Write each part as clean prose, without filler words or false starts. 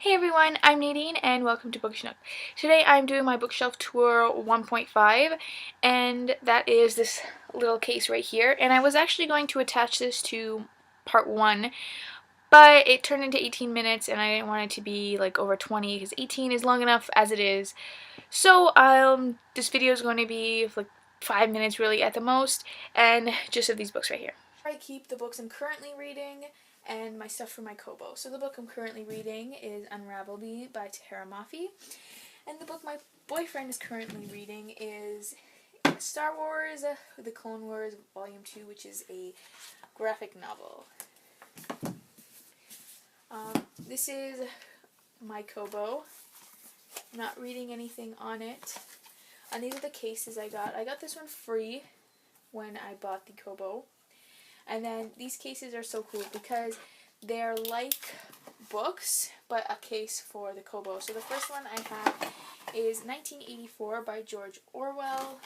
Hey everyone, I'm Nadine and welcome to Bookshelf. Today I'm doing my bookshelf tour 1.5 and that is this little case right here, and I was actually going to attach this to part 1, but it turned into 18 minutes and I didn't want it to be like over 20 because 18 is long enough as it is. So this video is going to be like 5 minutes really at the most, and just of these books right here. I keep the books I'm currently reading and my stuff from my Kobo. So the book I'm currently reading is Unravel Me by Tahara Mafi, and the book my boyfriend is currently reading is Star Wars The Clone Wars Volume 2, which is a graphic novel. This is my Kobo. I'm not reading anything on it. And these are the cases I got. I got this one free when I bought the Kobo. And then these cases are so cool because they're like books, but a case for the Kobo. So the first one I have is 1984 by George Orwell.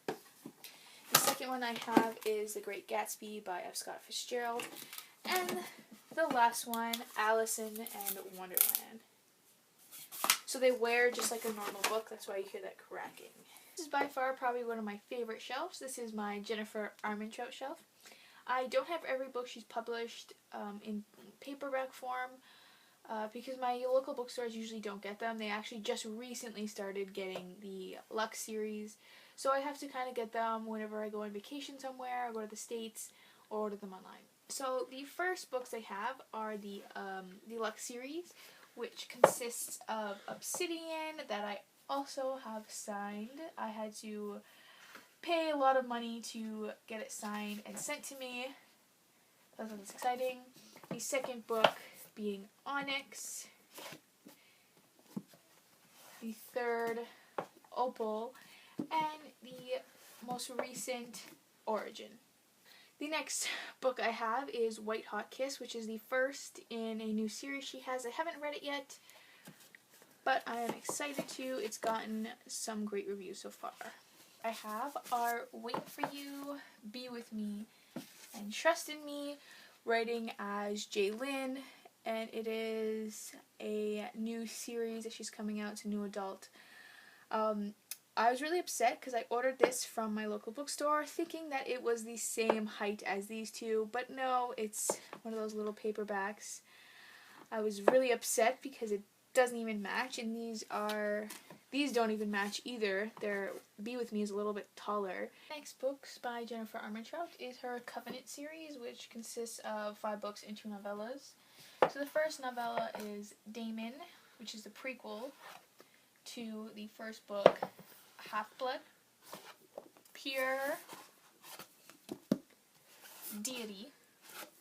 The second one I have is The Great Gatsby by F. Scott Fitzgerald. And the last one, Allison and Wonderland. So they wear just like a normal book, that's why you hear that cracking. This is by far probably one of my favorite shelves. This is my Jennifer Armentrout shelf. I don't have every book she's published in paperback form because my local bookstores usually don't get them. They actually just recently started getting the Lux series, so I have to kind of get them whenever I go on vacation somewhere, or go to the States, or order them online. So the first books I have are the Lux series, which consists of Obsidian that I also have signed. I had to pay a lot of money to get it signed and sent to me. That's what's exciting. The second book being Onyx. The third, Opal. And the most recent, Origin. The next book I have is White Hot Kiss, which is the first in a new series she has. I haven't read it yet, but I am excited to. It's gotten some great reviews so far. I have are Wait For You, Be With Me, and Trust In Me, writing as Jaylyn, and it is a new series that she's coming out to new adult. I was really upset because I ordered this from my local bookstore thinking that it was the same height as these two, but no, it's one of those little paperbacks. I was really upset because it doesn't even match, and these don't even match either. Their Be With Me is a little bit taller. Next books by Jennifer Armentrout is her Covenant series, which consists of 5 books and 2 novellas. So the first novella is Damon, which is the prequel to the first book, Half-Blood. Pure, Deity,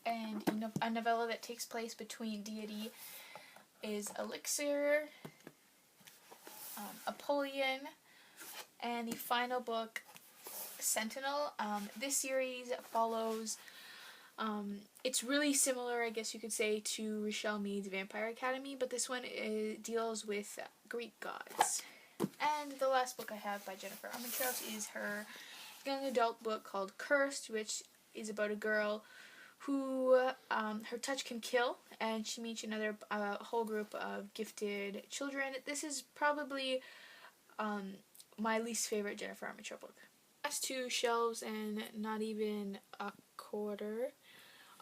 and a novella that takes place between Deity is Elixir, Apollyon, and the final book, Sentinel. This series follows, it's really similar, I guess you could say, to Rochelle Mead's Vampire Academy, but this one deals with Greek gods. And the last book I have by Jennifer Armentrout is her young adult book called Cursed, which is about a girl who her touch can kill, and she meets another whole group of gifted children. This is probably my least favorite Jennifer Armentrout book. Last 2 shelves, and not even a quarter,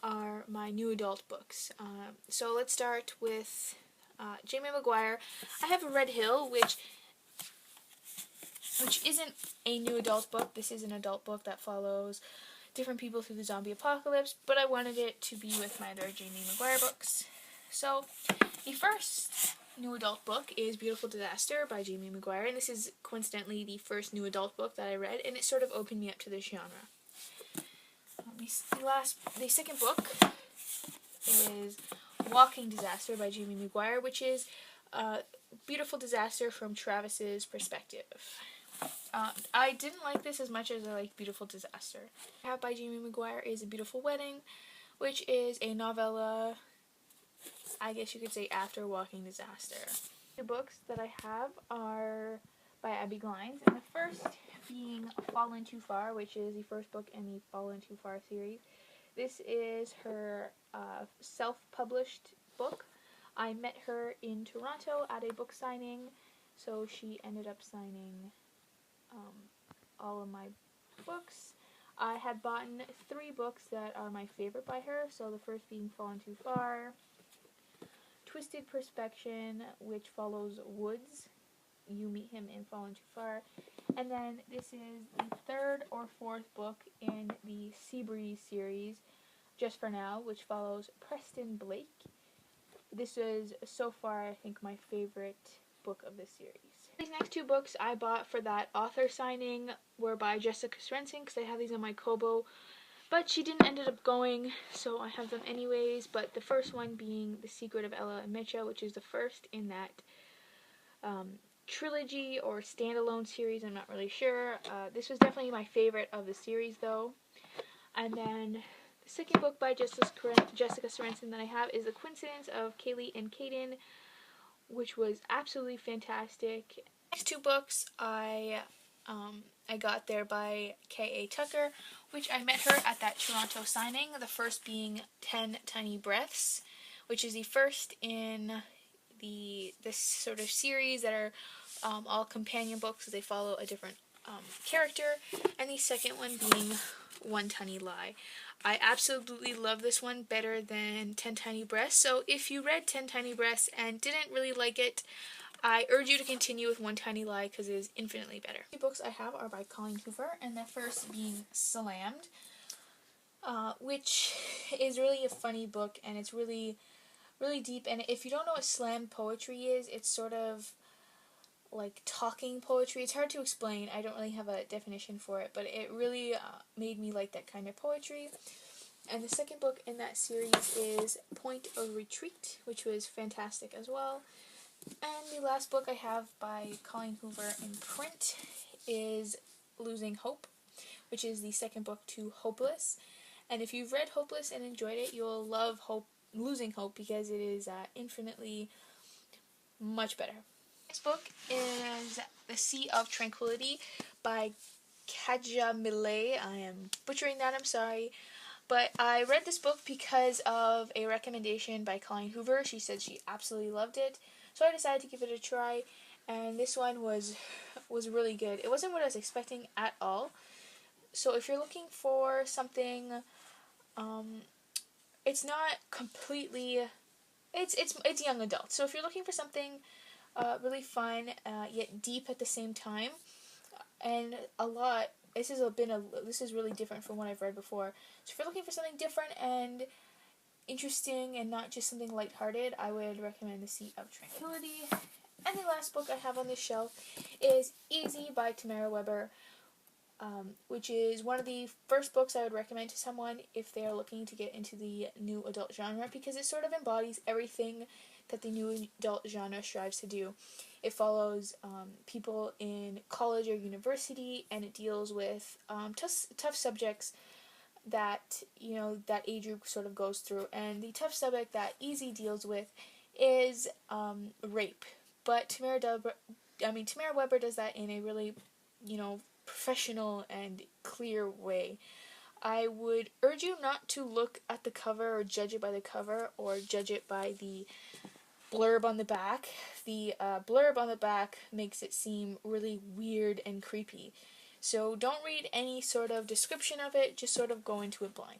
are my new adult books. So let's start with Jamie Maguire. I have Red Hill, which isn't a new adult book. This is an adult book that follows different people through the zombie apocalypse, but I wanted it to be with my other Jamie Maguire books. So the first new adult book is Beautiful Disaster by Jamie Maguire, and this is coincidentally the first new adult book that I read, and it sort of opened me up to this genre. The second book is Walking Disaster by Jamie Maguire, which is Beautiful Disaster from Travis's perspective. I didn't like this as much as I liked Beautiful Disaster. I have by Jamie Maguire is A Beautiful Wedding, which is a novella, I guess you could say, after Walking Disaster. The books that I have are by Abby Glines, and the first being Fallen Too Far, which is the first book in the Fallen Too Far series. This is her self-published book. I met her in Toronto at a book signing, so she ended up signing all of my books. I had bought 3 books that are my favorite by her, so the first being Fallen Too Far, Twisted Perspection, which follows Woods. You meet him in Fallen Too Far. And then this is the 3rd or 4th book in the Seabreeze series, Just For Now, which follows Preston Blake. This is, so far, I think my favorite book of the series. These next 2 books I bought for that author signing were by Jessica Swenson, because I have these on my Kobo, but she didn't end up going, so I have them anyways. But the first one being The Secret of Ella and Mitcha, which is the first in that trilogy or standalone series, I'm not really sure. This was definitely my favorite of the series, though. And then the second book by Jessica Sorensen that I have is The Coincidence of Kaylee and Caden, which was absolutely fantastic. Next 2 books I got there by K.A. Tucker, which I met her at that Toronto signing. The first being 10 Tiny Breaths, which is the first in this sort of series that are all companion books. They follow a different character, and the second one being One Tiny Lie. I absolutely love this one better than 10 Tiny Breaths, so if you read 10 Tiny Breaths and didn't really like it, I urge you to continue with One Tiny Lie because it is infinitely better. The books I have are by Colleen Hoover, and the first being Slammed, which is really a funny book, and it's really deep. And if you don't know what slam poetry is, it's sort of like talking poetry. It's hard to explain. I don't really have a definition for it, but it really made me like that kind of poetry. And the second book in that series is Point of Retreat, which was fantastic as well. And the last book I have by Colleen Hoover in print is Losing Hope, which is the second book to Hopeless. And if you've read Hopeless and enjoyed it, you'll love Losing Hope because it is infinitely much better. Next book is The Sea of Tranquility by Kaja Millet. I am butchering that, I'm sorry. But I read this book because of a recommendation by Colleen Hoover. She said she absolutely loved it. So I decided to give it a try, and this one was really good. It wasn't what I was expecting at all. So if you're looking for something, it's not completely, it's young adult. So if you're looking for something really fun yet deep at the same time, and this is really different from what I've read before. So if you're looking for something different and interesting and not just something lighthearted, I would recommend The Sea of Tranquility. And the last book I have on this shelf is Easy by Tamara Weber, which is one of the first books I would recommend to someone if they are looking to get into the new adult genre, because it sort of embodies everything that the new adult genre strives to do. It follows people in college or university, and it deals with tough subjects that that age group sort of goes through. And the tough subject that Easy deals with is rape. But Tamara Weber does that in a really professional and clear way. I would urge you not to look at the cover or judge it by the cover or judge it by the blurb on the back. The blurb on the back makes it seem really weird and creepy. So don't read any sort of description of it, just sort of go into it blind.